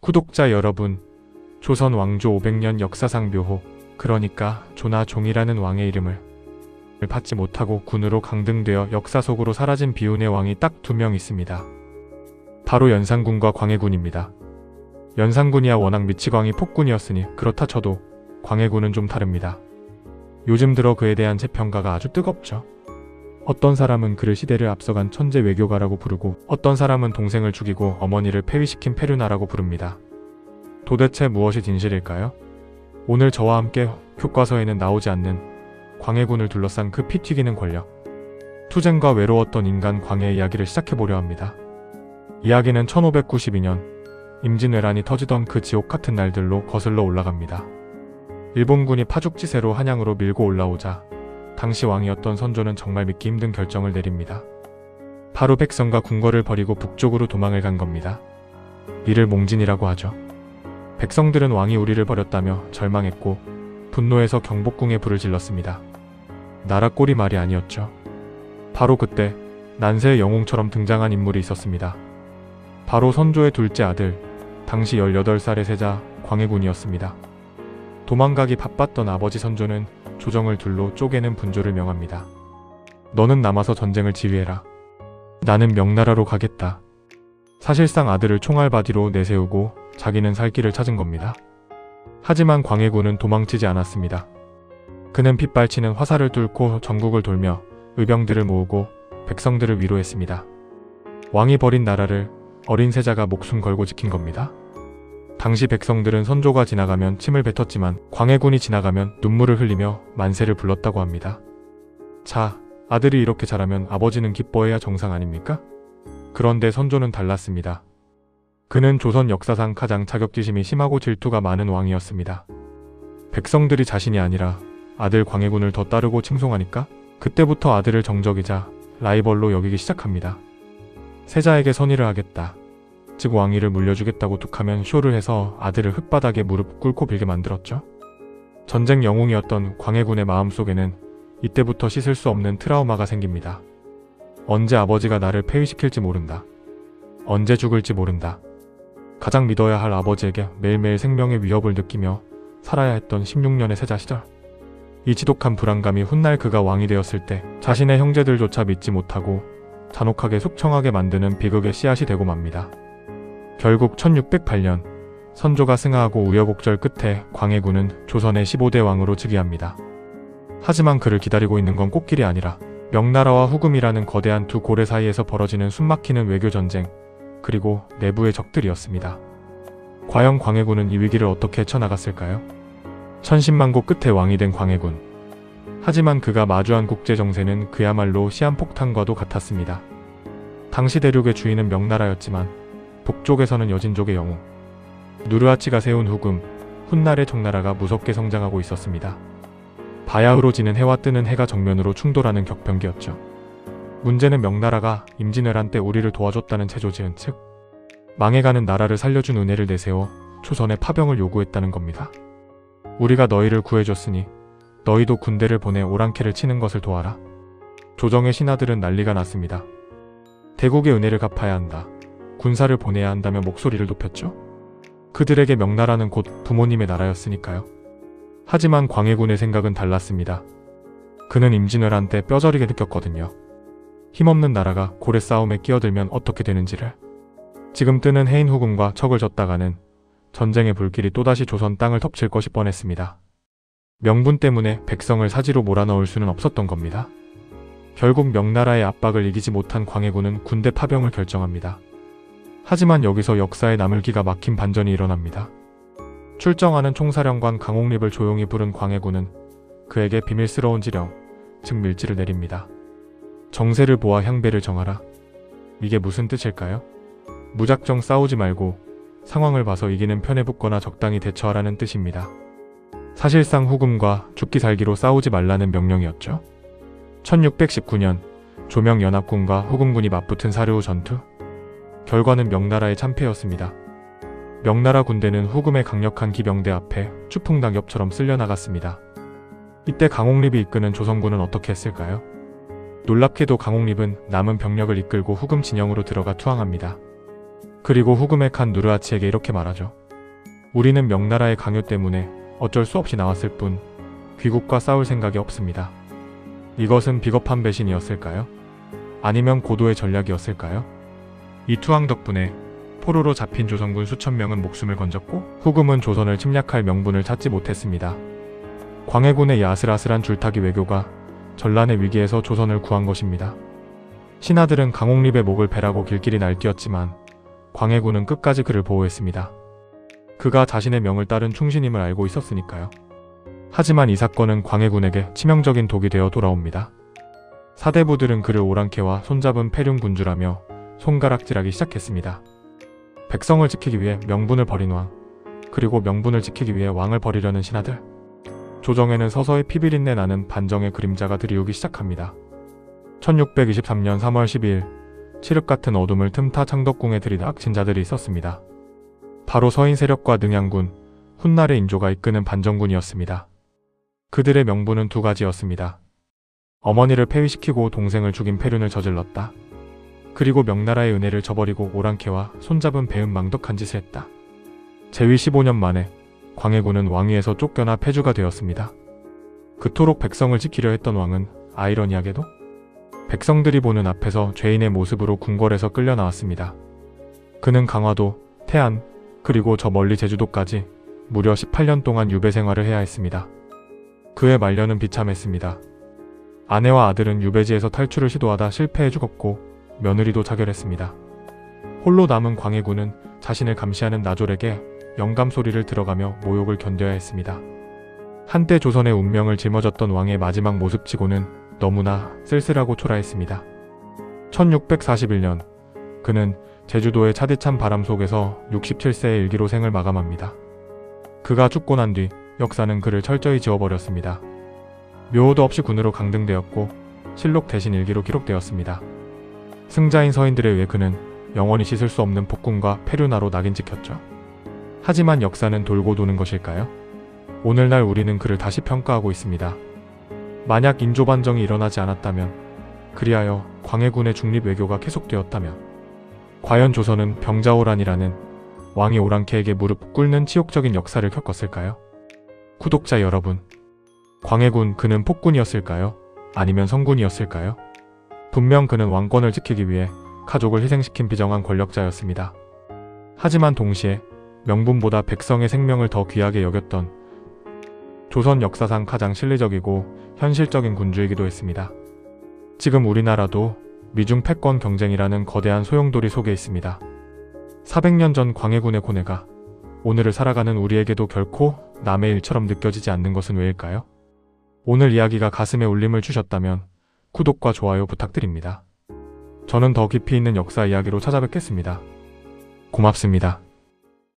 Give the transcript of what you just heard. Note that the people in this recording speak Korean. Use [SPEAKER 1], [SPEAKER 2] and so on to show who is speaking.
[SPEAKER 1] 구독자 여러분, 조선 왕조 500년 역사상 묘호, 그러니까 조나 종이라는 왕의 이름을 받지 못하고 군으로 강등되어 역사 속으로 사라진 비운의 왕이 딱 2명 있습니다. 바로 연산군과 광해군입니다. 연산군이야 워낙 미치광이 폭군이었으니 그렇다 쳐도 광해군은 좀 다릅니다. 요즘 들어 그에 대한 재평가가 아주 뜨겁죠. 어떤 사람은 그를 시대를 앞서간 천재 외교가라고 부르고, 어떤 사람은 동생을 죽이고 어머니를 폐위시킨 페류나라고 부릅니다. 도대체 무엇이 진실일까요? 오늘 저와 함께 교과서에는 나오지 않는 광해군을 둘러싼 그 피 튀기는 권력, 투쟁과 외로웠던 인간 광해의 이야기를 시작해보려 합니다. 이야기는 1592년 임진왜란이 터지던 그 지옥 같은 날들로 거슬러 올라갑니다. 일본군이 파죽지세로 한양으로 밀고 올라오자 당시 왕이었던 선조는 정말 믿기 힘든 결정을 내립니다. 바로 백성과 궁궐을 버리고 북쪽으로 도망을 간 겁니다. 이를 몽진이라고 하죠. 백성들은 왕이 우리를 버렸다며 절망했고 분노해서 경복궁에 불을 질렀습니다. 나라 꼴이 말이 아니었죠. 바로 그때 난세의 영웅처럼 등장한 인물이 있었습니다. 바로 선조의 둘째 아들, 당시 18살의 세자 광해군이었습니다. 도망가기 바빴던 아버지 선조는 조정을 둘로 쪼개는 분조를 명합니다. 너는 남아서 전쟁을 지휘해라. 나는 명나라로 가겠다. 사실상 아들을 총알바디로 내세우고 자기는 살 길을 찾은 겁니다. 하지만 광해군은 도망치지 않았습니다. 그는 핏발치는 화살을 뚫고 전국을 돌며 의병들을 모으고 백성들을 위로했습니다. 왕이 버린 나라를 어린 세자가 목숨 걸고 지킨 겁니다. 당시 백성들은 선조가 지나가면 침을 뱉었지만 광해군이 지나가면 눈물을 흘리며 만세를 불렀다고 합니다. 자, 아들이 이렇게 잘하면 아버지는 기뻐해야 정상 아닙니까? 그런데 선조는 달랐습니다. 그는 조선 역사상 가장 자격지심이 심하고 질투가 많은 왕이었습니다. 백성들이 자신이 아니라 아들 광해군을 더 따르고 칭송하니까 그때부터 아들을 정적이자 라이벌로 여기기 시작합니다. 세자에게 선의를 하겠다, 즉 왕위를 물려주겠다고 툭하면 쇼를 해서 아들을 흙바닥에 무릎 꿇고 빌게 만들었죠. 전쟁 영웅이었던 광해군의 마음속에는 이때부터 씻을 수 없는 트라우마가 생깁니다. 언제 아버지가 나를 폐위시킬지 모른다. 언제 죽을지 모른다. 가장 믿어야 할 아버지에게 매일매일 생명의 위협을 느끼며 살아야 했던 16년의 세자 시절. 이 지독한 불안감이 훗날 그가 왕이 되었을 때 자신의 형제들조차 믿지 못하고 잔혹하게 숙청하게 만드는 비극의 씨앗이 되고 맙니다. 결국 1608년 선조가 승하하고 우여곡절 끝에 광해군은 조선의 15대 왕으로 즉위합니다. 하지만 그를 기다리고 있는 건 꽃길이 아니라 명나라와 후금이라는 거대한 두 고래 사이에서 벌어지는 숨막히는 외교전쟁, 그리고 내부의 적들이었습니다. 과연 광해군은 이 위기를 어떻게 헤쳐나갔을까요? 천신만고 끝에 왕이 된 광해군. 하지만 그가 마주한 국제정세는 그야말로 시한폭탄과도 같았습니다. 당시 대륙의 주인은 명나라였지만 북쪽에서는 여진족의 영웅 누르하치가 세운 후금, 훗날의 청나라가 무섭게 성장하고 있었습니다. 바야흐로 지는 해와 뜨는 해가 정면으로 충돌하는 격변기였죠. 문제는 명나라가 임진왜란 때 우리를 도와줬다는 체조지은 즉 망해가는 나라를 살려준 은혜를 내세워 조선의 파병을 요구했다는 겁니다. 우리가 너희를 구해줬으니 너희도 군대를 보내 오랑캐를 치는 것을 도와라. 조정의 신하들은 난리가 났습니다. 대국의 은혜를 갚아야 한다, 군사를 보내야 한다며 목소리를 높였죠. 그들에게 명나라는 곧 부모님의 나라였으니까요. 하지만 광해군의 생각은 달랐습니다. 그는 임진왜란 때 뼈저리게 느꼈거든요. 힘없는 나라가 고래 싸움에 끼어들면 어떻게 되는지를. 지금 뜨는 해인 후금과 척을 졌다가는 전쟁의 불길이 또다시 조선 땅을 덮칠 것이 뻔했습니다. 명분 때문에 백성을 사지로 몰아넣을 수는 없었던 겁니다. 결국 명나라의 압박을 이기지 못한 광해군은 군대 파병을 결정합니다. 하지만 여기서 역사에 남을 기가 막힌 반전이 일어납니다. 출정하는 총사령관 강옥립을 조용히 부른 광해군은 그에게 비밀스러운 지령, 즉 밀지를 내립니다. 정세를 보아 향배를 정하라. 이게 무슨 뜻일까요? 무작정 싸우지 말고 상황을 봐서 이기는 편에 붙거나 적당히 대처하라는 뜻입니다. 사실상 후금과 죽기 살기로 싸우지 말라는 명령이었죠. 1619년 조명연합군과 후금군이 맞붙은 사르후 전투. 결과는 명나라의 참패였습니다. 명나라 군대는 후금의 강력한 기병대 앞에 추풍낙엽처럼 쓸려나갔습니다. 이때 강옥립이 이끄는 조선군은 어떻게 했을까요? 놀랍게도 강옥립은 남은 병력을 이끌고 후금 진영으로 들어가 투항합니다. 그리고 후금의 칸 누르하치에게 이렇게 말하죠. 우리는 명나라의 강요 때문에 어쩔 수 없이 나왔을 뿐 귀국과 싸울 생각이 없습니다. 이것은 비겁한 배신이었을까요? 아니면 고도의 전략이었을까요? 이 투항 덕분에 포로로 잡힌 조선군 수천 명은 목숨을 건졌고 후금은 조선을 침략할 명분을 찾지 못했습니다. 광해군의 이 아슬아슬한 줄타기 외교가 전란의 위기에서 조선을 구한 것입니다. 신하들은 강옥립의 목을 베라고 길길이 날뛰었지만 광해군은 끝까지 그를 보호했습니다. 그가 자신의 명을 따른 충신임을 알고 있었으니까요. 하지만 이 사건은 광해군에게 치명적인 독이 되어 돌아옵니다. 사대부들은 그를 오랑캐와 손잡은 패륜 군주라며 손가락질하기 시작했습니다. 백성을 지키기 위해 명분을 버린 왕, 그리고 명분을 지키기 위해 왕을 버리려는 신하들. 조정에는 서서히 피비린내 나는 반정의 그림자가 드리우기 시작합니다. 1623년 3월 12일 칠흑 같은 어둠을 틈타 창덕궁에 들이다 악친 자들이 있었습니다. 바로 서인 세력과 능양군, 훗날의 인조가 이끄는 반정군이었습니다. 그들의 명분은 두 가지였습니다. 어머니를 폐위시키고 동생을 죽인 패륜을 저질렀다. 그리고 명나라의 은혜를 저버리고 오랑캐와 손잡은 배은 망덕한 짓을 했다. 재위 15년 만에 광해군은 왕위에서 쫓겨나 패주가 되었습니다. 그토록 백성을 지키려 했던 왕은 아이러니하게도 백성들이 보는 앞에서 죄인의 모습으로 궁궐에서 끌려 나왔습니다. 그는 강화도, 태안, 그리고 저 멀리 제주도까지 무려 18년 동안 유배 생활을 해야 했습니다. 그의 말년은 비참했습니다. 아내와 아들은 유배지에서 탈출을 시도하다 실패해 죽었고 며느리도 자결했습니다. 홀로 남은 광해군은 자신을 감시하는 나졸에게 영감 소리를 들어가며 모욕을 견뎌야 했습니다. 한때 조선의 운명을 짊어졌던 왕의 마지막 모습치고는 너무나 쓸쓸하고 초라했습니다. 1641년 그는 제주도의 차디찬 바람 속에서 67세의 일기로 생을 마감합니다. 그가 죽고 난 뒤 역사는 그를 철저히 지워버렸습니다. 묘호도 없이 군으로 강등되었고 실록 대신 일기로 기록되었습니다. 승자인 서인들에 의해 그는 영원히 씻을 수 없는 폭군과 패륜하로 낙인 찍혔죠. 하지만 역사는 돌고 도는 것일까요? 오늘날 우리는 그를 다시 평가하고 있습니다. 만약 인조 반정이 일어나지 않았다면, 그리하여 광해군의 중립 외교가 계속되었다면, 과연 조선은 병자호란이라는 왕이 오랑캐에게 무릎 꿇는 치욕적인 역사를 겪었을까요? 구독자 여러분, 광해군 그는 폭군이었을까요? 아니면 성군이었을까요? 분명 그는 왕권을 지키기 위해 가족을 희생시킨 비정한 권력자였습니다. 하지만 동시에 명분보다 백성의 생명을 더 귀하게 여겼던 조선 역사상 가장 실리적이고 현실적인 군주이기도 했습니다. 지금 우리나라도 미중 패권 경쟁이라는 거대한 소용돌이 속에 있습니다. 400년 전 광해군의 고뇌가 오늘을 살아가는 우리에게도 결코 남의 일처럼 느껴지지 않는 것은 왜일까요? 오늘 이야기가 가슴에 울림을 주셨다면 구독과 좋아요 부탁드립니다. 저는 더 깊이 있는 역사 이야기로 찾아뵙겠습니다. 고맙습니다.